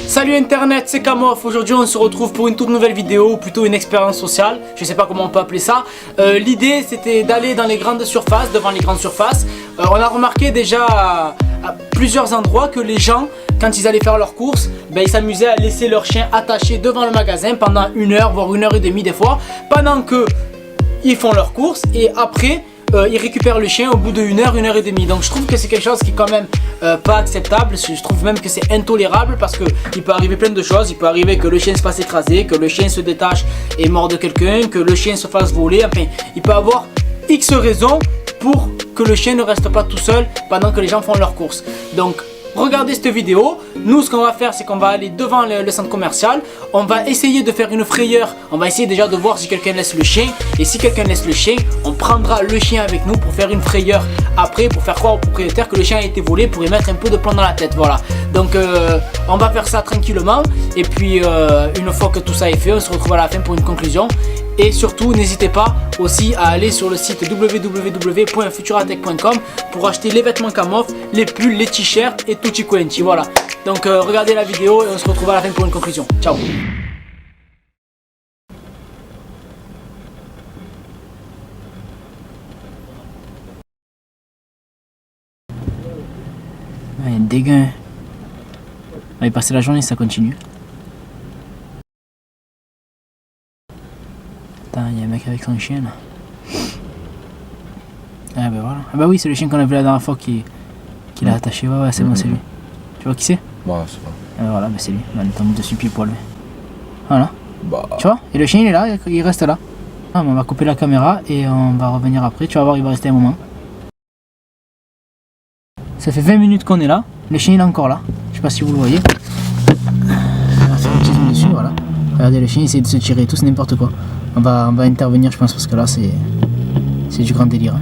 Salut internet, c'est Kamof. Aujourd'hui on se retrouve pour une toute nouvelle vidéo, ou plutôt une expérience sociale, je sais pas comment on peut appeler ça. L'idée c'était d'aller dans les grandes surfaces, devant les grandes surfaces. On a remarqué déjà à plusieurs endroits que les gens, quand ils allaient faire leurs courses, ils s'amusaient à laisser leur chien attaché devant le magasin pendant 1 heure, voire 1 heure et demie des fois, pendant que ils font leurs courses et après ils récupèrent le chien au bout de 1 heure, 1 heure et demie. Donc je trouve que c'est quelque chose qui est quand même pas acceptable. Je trouve même que c'est intolérable parce que il peut arriver plein de choses. Il peut arriver que le chien se fasse écraser, que le chien se détache et morde quelqu'un, que le chien se fasse voler. Enfin, il peut avoir X raisons pour que le chien ne reste pas tout seul pendant que les gens font leurs courses. Donc regardez cette vidéo. Nous ce qu'on va faire c'est qu'on va aller devant le centre commercial. On va essayer de faire une frayeur. On va essayer déjà de voir si quelqu'un laisse le chien. Et si quelqu'un laisse le chien, on prendra le chien avec nous pour faire une frayeur après, pour faire croire au propriétaire que le chien a été volé, pour y mettre un peu de plomb dans la tête. Voilà. Donc on va faire ça tranquillement. Et puis une fois que tout ça est fait, on se retrouve à la fin pour une conclusion. Et surtout, n'hésitez pas aussi à aller sur le site www.futuratech.com pour acheter les vêtements Kamof, les pulls, les t-shirts et tutti quanti. Voilà. Donc regardez la vidéo et on se retrouve à la fin pour une conclusion. Ciao. Ouais, dégueu. On va y passer la journée, ça continue. Il y a un mec avec son chien là. Ah bah voilà. Ah bah oui, c'est le chien qu'on a vu la dernière fois qui l'a attaché. Ouais, c'est bon, c'est lui. Tu vois qui c'est? Bah, c'est pas. Ah voilà, bah c'est lui. On est tombé dessus pied poil. Voilà. Bah. Tu vois? Et le chien il est là, il reste là. Ah, on va couper la caméra et on va revenir après. Tu vas voir, il va rester un moment. Ça fait 20 minutes qu'on est là. Le chien il est encore là. Je sais pas si vous le voyez. On va faire un petit zoom dessus, voilà. Regardez, le chien il essaie de se tirer, tout c'est n'importe quoi. On va intervenir, je pense, parce que là c'est du grand délire. Hein.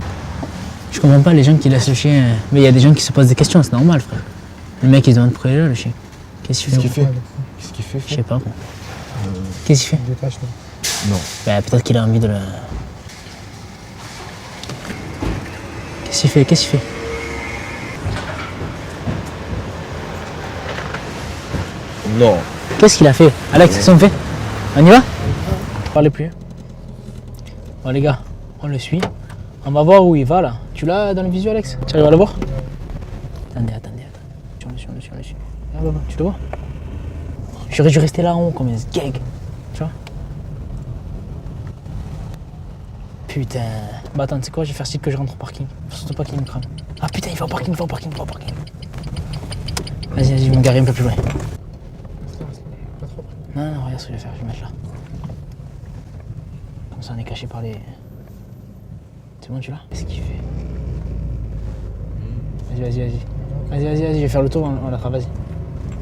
Je comprends pas les gens qui laissent le chien. Mais il y a des gens qui se posent des questions, c'est normal, frère. Le mec il se demande pourquoi il est là, le chien. Qu'est-ce qu'il fait? Qu'est-ce qu'il fait? Je sais pas. Qu'est-ce qu'il fait? Non. Bah, peut-être qu'il a envie de le. Qu'est-ce qu'il fait? Qu'est-ce qu'il fait? Non. Qu'est-ce qu'il a fait? Alex, qu'est-ce qu'on fait? On y va? Parlez plus. Bon les gars, on le suit. On va voir où il va là. Tu l'as dans le visuel, Alex? Tu arrives à le voir? Attendez. On le suit. Ah, bah, tu le vois? J'aurais dû rester là en haut comme un gag. Tu vois? Putain. Bah attends, tu sais quoi? Je vais faire style que je rentre au parking. Faut surtout pas qu'il me crame. Ah putain, il va au parking. Vas-y, je vais me garer un peu plus loin. Non, regarde ce que je vais faire, je vais mettre là. Comme ça on est caché par les... C'est bon, tu l'as? Qu'est-ce qu'il fait? Vas-y, je vais faire le tour, on l'attrape, vas-y.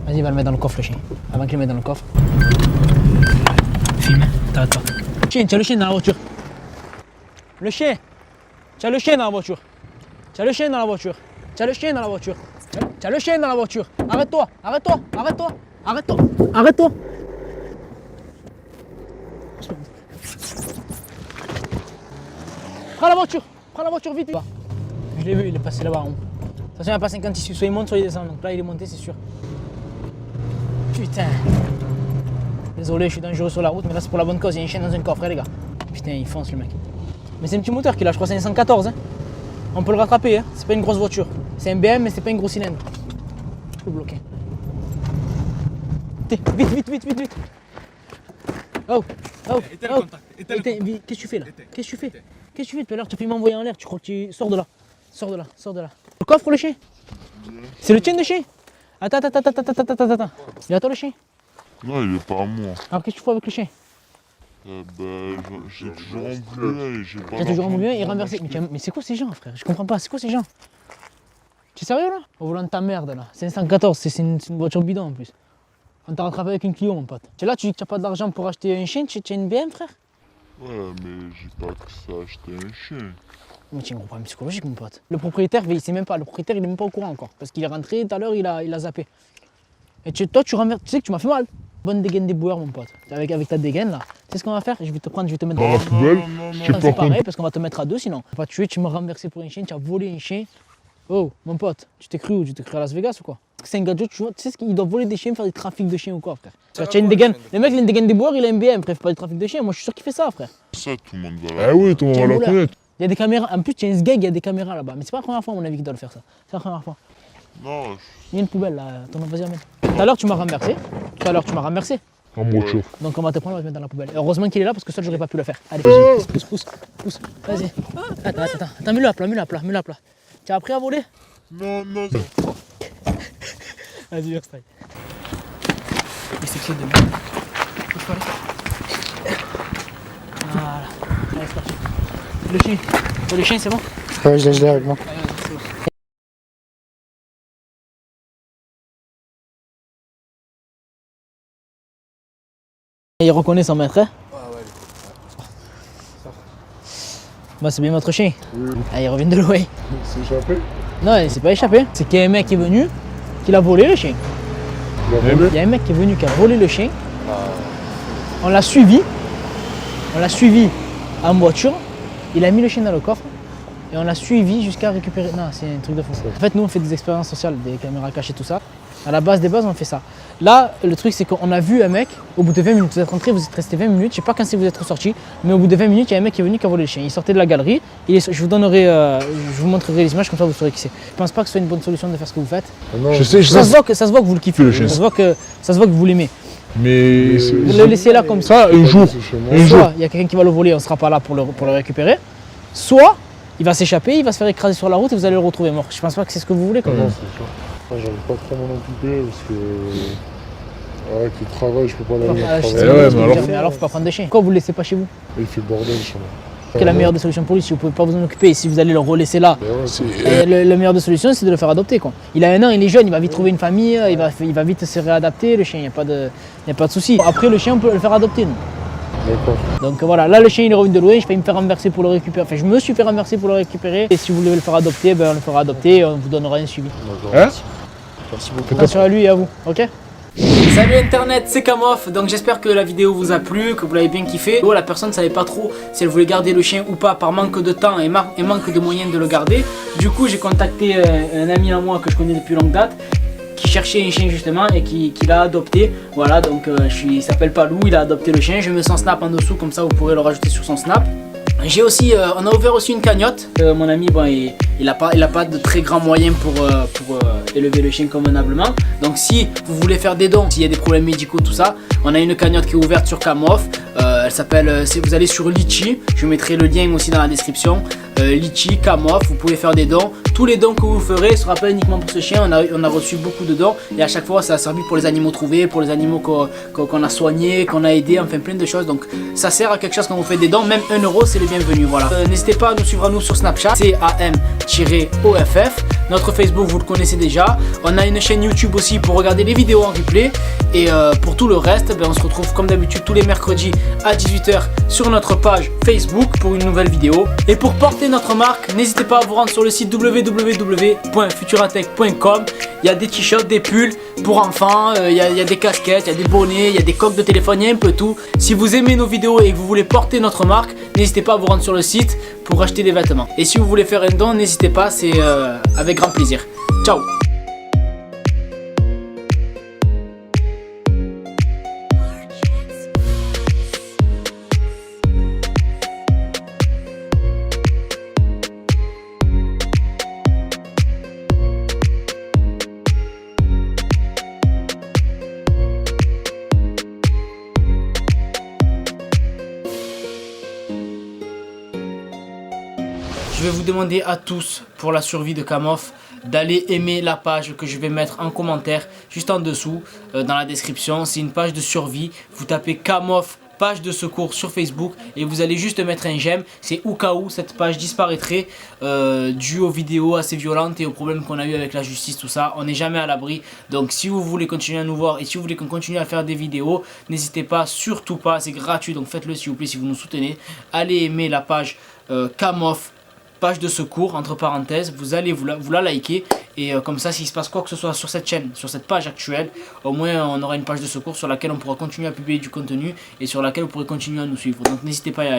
Vas-y, va le mettre dans le coffre, le chien. Avant qu'il le mette dans le coffre. Filme, t'arrêtes pas. Chien, tu as le chien dans la voiture. Le chien. Tu as le chien dans la voiture. Arrête-toi. Prends la voiture vite. Je l'ai vu, il est passé là-bas en haut. De toute façon, il n'y a pas 50 issues, soit il monte, soit il descend. Donc là, il est monté, c'est sûr. Putain. Désolé, je suis dangereux sur la route, mais là, c'est pour la bonne cause. Il y a un chien dans un coffre, les gars. Putain, il fonce, le mec. Mais c'est un petit moteur qu'il a, je crois, c'est un 114. Hein. On peut le rattraper, hein. C'est pas une grosse voiture. C'est un BM, mais c'est pas une grosse cylindre. Je peux bloquer. Vite. Oh. Éteins le contact. Qu'est-ce que tu fais là? Qu'est-ce que tu fais tout à l'heure? Tu fais m'envoyer en l'air, tu crois que tu... Sors de là. Le coffre, le chien? C'est le tien de chien? Attends. Il est à toi le chien? Non, il est pas à moi. Alors qu'est-ce que tu fais avec le chien? J'ai toujours emboulé et j'ai pas. T'as toujours emboulé et renversé. Mais c'est quoi ces gens, frère? Je comprends pas, c'est quoi ces gens? Tu es sérieux là? Au volant de ta merde là. C'est un 114, c'est une voiture bidon en plus. On t'a rattrapé avec une Clio, mon pote. Tu es là, tu dis que tu n'as pas d'argent pour acheter un chien, tu as une BM, frère? Ouais, mais j'ai pas que ça à acheter un chien. Mais tu as un gros problème psychologique, mon pote. Le propriétaire, il sait même pas. Le propriétaire, il est même pas au courant encore. Parce qu'il est rentré tout à l'heure, il a zappé. Et toi, tu sais que tu m'as fait mal. Bonne dégaine des boueurs, mon pote. Avec ta dégaine là. Tu sais ce qu'on va faire? Je vais te prendre, je vais te mettre Dans la poubelle. C'est pareil, parce qu'on va te mettre à deux sinon. Tu vas tuer, tu m'as renversé pour un chien, tu as volé un chien. Oh, mon pote, tu t'es cru où? Tu t'es cru à Las Vegas ou quoi? que c'est un gadget, tu sais ce qu'ils doivent voler des chiens, faire des trafics de chiens ou quoi, frère. Tu as une dégaine, le mec il a une dégaine des boires, il a un BM, bref, pas du trafic de chiens, moi je suis sûr qu'il fait ça, frère. Ça, tout le monde va là. Ah oui, tout le monde va la connaître. Il y a des caméras, en plus, tu as un sgeg, il y a des caméras là-bas, mais c'est pas la première fois, à mon avis, qu'il doit le faire ça. C'est la première fois. Non, Il y a une poubelle là, vas-y, amène. Tout à l'heure, tu m'as renversé. En moto. Donc on va te prendre, on va te mettre dans la poubelle. Heureusement qu'il est là parce que ça, j'aurais pas pu le faire. Allez, pousse. Vas-y. Attends, mets-le à plat. Tu as appris à voler? non. Vas-y, viens, style. Et c'est clé de merde. Pousse-toi, voilà. Allez, c'est parti. Le chien, c'est bon? Ouais, je l'ai avec moi. Allez, vas-y, c'est bon. Il reconnaît son maître, hein? Bah, c'est bien votre chien. Oui. Ah, il revient de loin. C'est échappé? Non, il s'est pas échappé. C'est qu'il y a un mec qui est venu, qui l'a volé le chien. Il y a un mec qui est venu, qui a volé le chien. On l'a suivi. En voiture. Il a mis le chien dans le coffre. Et on l'a suivi jusqu'à récupérer. Non, c'est un truc de fou. En fait, nous, on fait des expériences sociales, des caméras cachées, tout ça. À la base des bases, on fait ça. Là, le truc, c'est qu'on a vu un mec, au bout de 20 minutes, vous êtes rentré, vous êtes resté 20 minutes, je sais pas quand c'est vous êtes ressorti, mais au bout de 20 minutes, il y a un mec qui est venu qui a volé le chien. Il sortait de la galerie, je vous montrerai les images, comme ça vous saurez qui c'est. Je pense pas que ce soit une bonne solution de faire ce que vous faites. Non, Je sais, Ça se voit que vous le kiffez, Le chien. ça se voit que vous l'aimez. Mais. Le laisser là comme ça, Ça, un jour. soit il y a quelqu'un qui va le voler, on sera pas là pour le récupérer, soit il va s'échapper, il va se faire écraser sur la route et vous allez le retrouver mort. Je pense pas que c'est ce que vous voulez. Non, c'est sûr. Moi, j'arrive pas trop à m'en occuper parce que. Avec le travail, je peux pas l'amener à travailler. Mais alors, faut pas prendre de chien. Pourquoi vous le laissez pas chez vous? Il fait le bordel chez moi. Quelle est la meilleure des solutions pour lui si vous pouvez pas vous en occuper et si vous allez le relaisser là? Le meilleur des solutions, c'est de le faire adopter, quoi. Il a 1 an, il est jeune, il va vite trouver une famille, il va vite se réadapter, le chien, il n'y a pas de souci. Après, le chien, on peut le faire adopter, nous. D'accord. Donc voilà, là le chien il est revenu de loin, je vais me faire renverser pour le récupérer. Enfin, je me suis fait renverser pour le récupérer. Et si vous voulez le faire adopter, ben, on le fera adopter et on vous donnera un suivi. D'accord. Merci beaucoup. Attention à lui et à vous, ok? Salut internet, c'est Kamof, donc j'espère que la vidéo vous a plu, que vous l'avez bien kiffé. La personne ne savait pas trop si elle voulait garder le chien ou pas par manque de temps et manque de moyens de le garder. Du coup j'ai contacté un ami à moi que je connais depuis longue date qui cherchait un chien justement et qui l'a adopté. Voilà, donc il s'appelle Palou, il a adopté le chien. Je mets son snap en dessous, comme ça vous pourrez le rajouter sur son snap. J'ai aussi, on a ouvert aussi une cagnotte. Mon ami, bon, il a pas de très grands moyens pour élever le chien convenablement. Donc si vous voulez faire des dons, s'il y a des problèmes médicaux, tout ça, on a une cagnotte qui est ouverte sur Kamof. Elle s'appelle, vous allez sur Litchi, je mettrai le lien aussi dans la description. Litchi, Kamof, vous pouvez faire des dons. Tous les dons que vous ferez sera pas uniquement pour ce chien. On a reçu beaucoup de dons et à chaque fois ça a servi pour les animaux trouvés, pour les animaux qu'on a soignés, qu'on a aidés, enfin plein de choses. Donc ça sert à quelque chose quand vous faites des dons, même 1 euro c'est les bienvenus. Voilà. N'hésitez pas à nous suivre sur Snapchat, CAM-OFF. Notre Facebook vous le connaissez déjà. On a une chaîne YouTube aussi pour regarder les vidéos en replay. Et pour tout le reste, on se retrouve comme d'habitude tous les mercredis à 18 h sur notre page Facebook pour une nouvelle vidéo. Et pour porter notre marque, n'hésitez pas à vous rendre sur le site www.futuratech.com. Il y a des t-shirts, des pulls pour enfants, il y a des casquettes, il y a des bonnets, il y a des coques de téléphone, il y a un peu tout. Si vous aimez nos vidéos et que vous voulez porter notre marque, n'hésitez pas à vous rendre sur le site pour acheter des vêtements. Et si vous voulez faire un don, n'hésitez pas, c'est avec grand plaisir. Ciao! Je vais vous demander à tous, pour la survie de Kamof, d'aller aimer la page que je vais mettre en commentaire juste en dessous dans la description. C'est une page de survie. Vous tapez Kamof page de secours sur Facebook et vous allez juste mettre un j'aime. C'est au cas où cette page disparaîtrait dû aux vidéos assez violentes et aux problèmes qu'on a eu avec la justice, tout ça. On n'est jamais à l'abri. Donc si vous voulez continuer à nous voir et si vous voulez qu'on continue à faire des vidéos, n'hésitez pas, surtout pas, c'est gratuit, donc faites-le s'il vous plaît si vous nous soutenez. Allez aimer la page Kamof page de secours entre parenthèses, vous allez vous la liker et comme ça s'il se passe quoi que ce soit sur cette chaîne, sur cette page actuelle, au moins on aura une page de secours sur laquelle on pourra continuer à publier du contenu et sur laquelle vous pourrez continuer à nous suivre, donc n'hésitez pas à y aller.